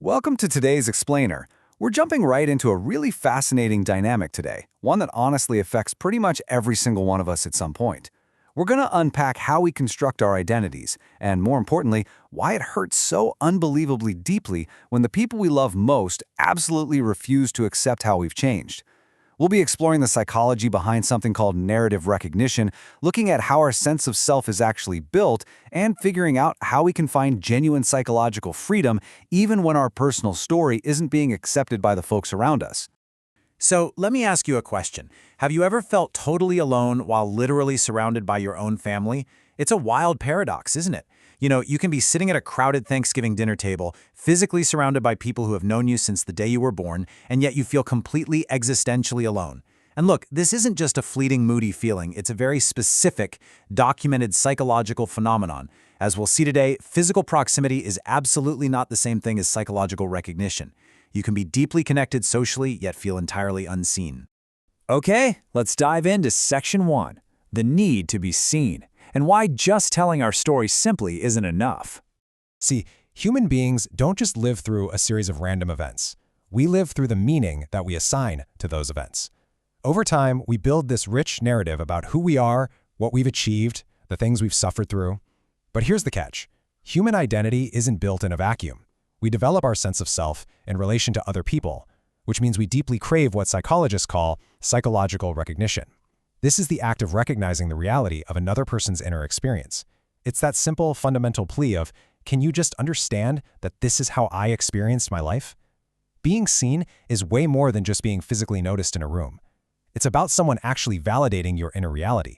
Welcome to today's Explainer. We're jumping right into a really fascinating dynamic today, one that honestly affects pretty much every single one of us at some point. We're going to unpack how we construct our identities, and more importantly, why it hurts so unbelievably deeply when the people we love most absolutely refuse to accept how we've changed. We'll be exploring the psychology behind something called narrative recognition, looking at how our sense of self is actually built, and figuring out how we can find genuine psychological freedom even when our personal story isn't being accepted by the folks around us. So let me ask you a question. Have you ever felt totally alone while literally surrounded by your own family? It's a wild paradox, isn't it? You can be sitting at a crowded Thanksgiving dinner table, physically surrounded by people who have known you since the day you were born, and yet you feel completely existentially alone. And look, this isn't just a fleeting, moody feeling. It's a very specific, documented psychological phenomenon. As we'll see today, physical proximity is absolutely not the same thing as psychological recognition. You can be deeply connected socially, yet feel entirely unseen. Okay, let's dive into Section 1, the need to be seen, and why just telling our story simply isn't enough. See, human beings don't just live through a series of random events. We live through the meaning that we assign to those events. Over time, we build this rich narrative about who we are, what we've achieved, the things we've suffered through. But here's the catch. Human identity isn't built in a vacuum. We develop our sense of self in relation to other people, which means we deeply crave what psychologists call psychological recognition. This is the act of recognizing the reality of another person's inner experience. It's that simple, fundamental plea of, can you just understand that this is how I experienced my life? Being seen is way more than just being physically noticed in a room. It's about someone actually validating your inner reality.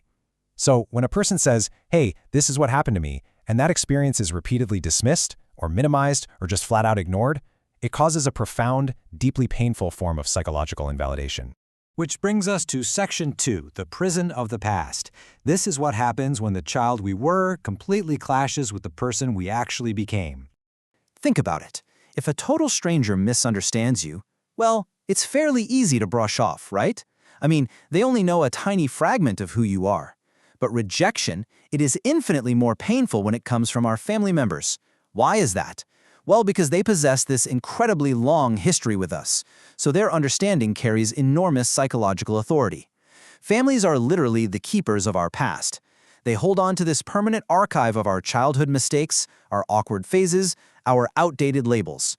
So when a person says, hey, this is what happened to me, and that experience is repeatedly dismissed, or minimized, or just flat out ignored, it causes a profound, deeply painful form of psychological invalidation. Which brings us to Section 2, the prison of the past. This is what happens when the child we were completely clashes with the person we actually became. Think about it. If a total stranger misunderstands you, well, it's fairly easy to brush off, right? I mean, they only know a tiny fragment of who you are. But rejection, it is infinitely more painful when it comes from our family members. Why is that? Well, because they possess this incredibly long history with us, so their understanding carries enormous psychological authority. Families are literally the keepers of our past. They hold on to this permanent archive of our childhood mistakes, our awkward phases, our outdated labels.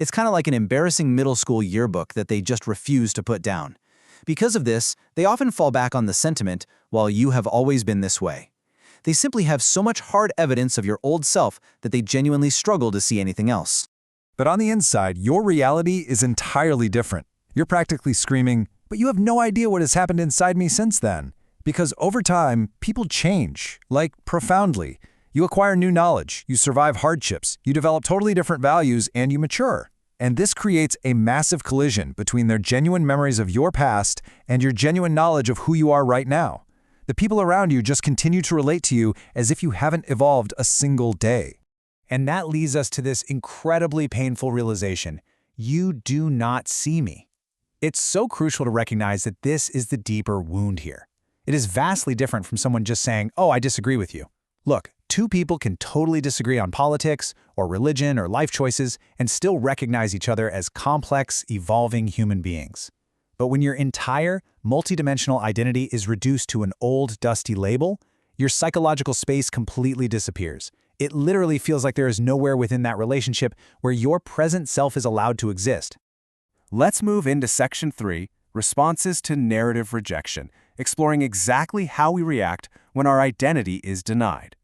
It's kind of like an embarrassing middle school yearbook that they just refuse to put down. Because of this, they often fall back on the sentiment, well, you have always been this way. They simply have so much hard evidence of your old self that they genuinely struggle to see anything else. But on the inside, your reality is entirely different. You're practically screaming, but you have no idea what has happened inside me since then. Because over time, people change, like profoundly. You acquire new knowledge, you survive hardships, you develop totally different values, and you mature. And this creates a massive collision between their genuine memories of your past and your genuine knowledge of who you are right now. The people around you just continue to relate to you as if you haven't evolved a single day. And that leads us to this incredibly painful realization. You do not see me. It's so crucial to recognize that this is the deeper wound here. It is vastly different from someone just saying, oh, I disagree with you. Look, two people can totally disagree on politics, or religion, or life choices, and still recognize each other as complex, evolving human beings. But when your entire, multidimensional identity is reduced to an old, dusty label, your psychological space completely disappears. It literally feels like there is nowhere within that relationship where your present self is allowed to exist. Let's move into Section 3, Responses to Narrative Rejection, exploring exactly how we react when our identity is denied.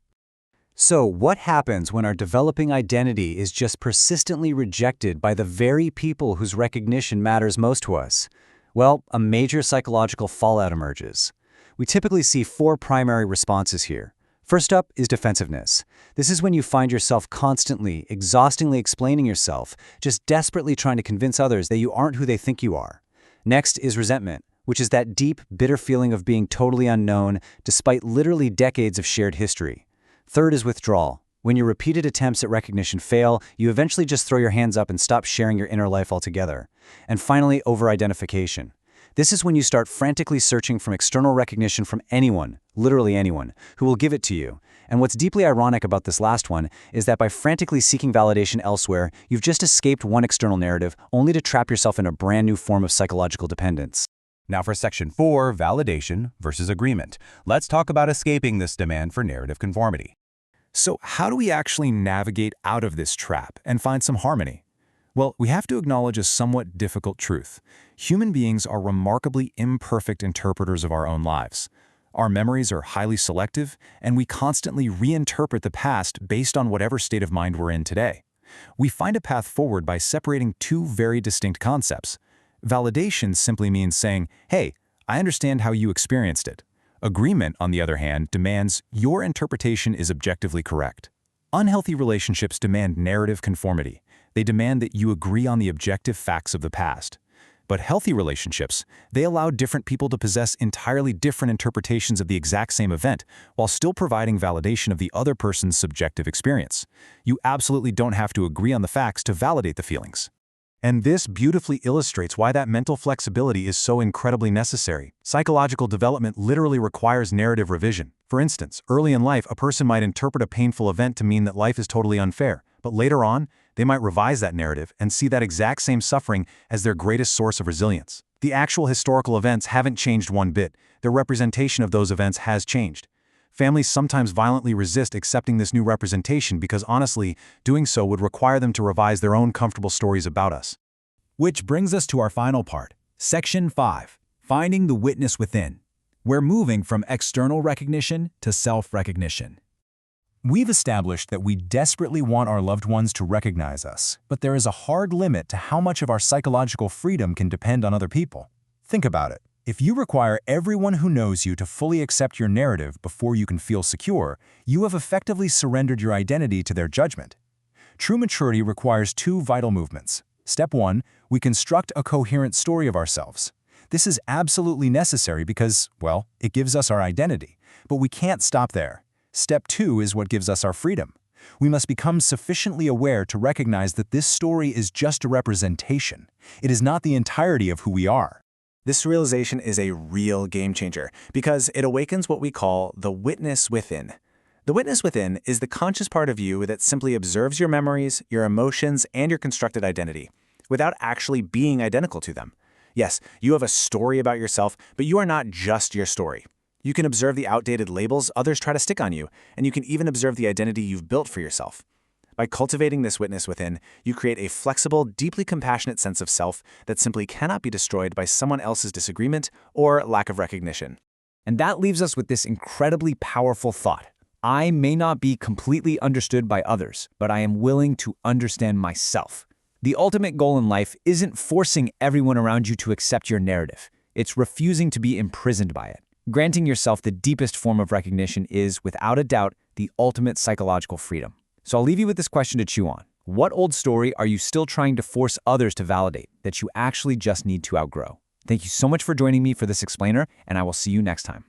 So what happens when our developing identity is just persistently rejected by the very people whose recognition matters most to us? Well, a major psychological fallout emerges. We typically see four primary responses here. First up is defensiveness. This is when you find yourself constantly, exhaustingly explaining yourself, just desperately trying to convince others that you aren't who they think you are. Next is resentment, which is that deep, bitter feeling of being totally unknown despite literally decades of shared history. Third is withdrawal. When your repeated attempts at recognition fail, you eventually just throw your hands up and stop sharing your inner life altogether. And finally, over-identification. This is when you start frantically searching for external recognition from anyone, literally anyone, who will give it to you. And what's deeply ironic about this last one is that by frantically seeking validation elsewhere, you've just escaped one external narrative only to trap yourself in a brand new form of psychological dependence. Now for Section 4, validation versus agreement. Let's talk about escaping this demand for narrative conformity. So how do we actually navigate out of this trap and find some harmony? Well, we have to acknowledge a somewhat difficult truth. Human beings are remarkably imperfect interpreters of our own lives. Our memories are highly selective, and we constantly reinterpret the past based on whatever state of mind we're in today. We find a path forward by separating two very distinct concepts. Validation simply means saying, hey, I understand how you experienced it. Agreement, on the other hand, demands your interpretation is objectively correct. Unhealthy relationships demand narrative conformity. They demand that you agree on the objective facts of the past. But healthy relationships, they allow different people to possess entirely different interpretations of the exact same event, while still providing validation of the other person's subjective experience. You absolutely don't have to agree on the facts to validate the feelings. And this beautifully illustrates why that mental flexibility is so incredibly necessary. Psychological development literally requires narrative revision. For instance, early in life, a person might interpret a painful event to mean that life is totally unfair, but later on, they might revise that narrative and see that exact same suffering as their greatest source of resilience. The actual historical events haven't changed one bit. Their representation of those events has changed. Families sometimes violently resist accepting this new representation because honestly, doing so would require them to revise their own comfortable stories about us. Which brings us to our final part, Section 5, Finding the Witness Within. We're moving from external recognition to self-recognition. We've established that we desperately want our loved ones to recognize us, but there is a hard limit to how much of our psychological freedom can depend on other people. Think about it. If you require everyone who knows you to fully accept your narrative before you can feel secure, you have effectively surrendered your identity to their judgment. True maturity requires two vital movements. Step 1, we construct a coherent story of ourselves. This is absolutely necessary because, well, it gives us our identity. But we can't stop there. Step 2 is what gives us our freedom. We must become sufficiently aware to recognize that this story is just a representation. It is not the entirety of who we are. This realization is a real game changer because it awakens what we call the witness within. The witness within is the conscious part of you that simply observes your memories, your emotions, and your constructed identity, without actually being identical to them. Yes, you have a story about yourself, but you are not just your story. You can observe the outdated labels others try to stick on you, and you can even observe the identity you've built for yourself. By cultivating this witness within, you create a flexible, deeply compassionate sense of self that simply cannot be destroyed by someone else's disagreement or lack of recognition. And that leaves us with this incredibly powerful thought. I may not be completely understood by others, but I am willing to understand myself. The ultimate goal in life isn't forcing everyone around you to accept your narrative. It's refusing to be imprisoned by it. Granting yourself the deepest form of recognition is, without a doubt, the ultimate psychological freedom. So I'll leave you with this question to chew on. What old story are you still trying to force others to validate that you actually just need to outgrow? Thank you so much for joining me for this explainer, and I will see you next time.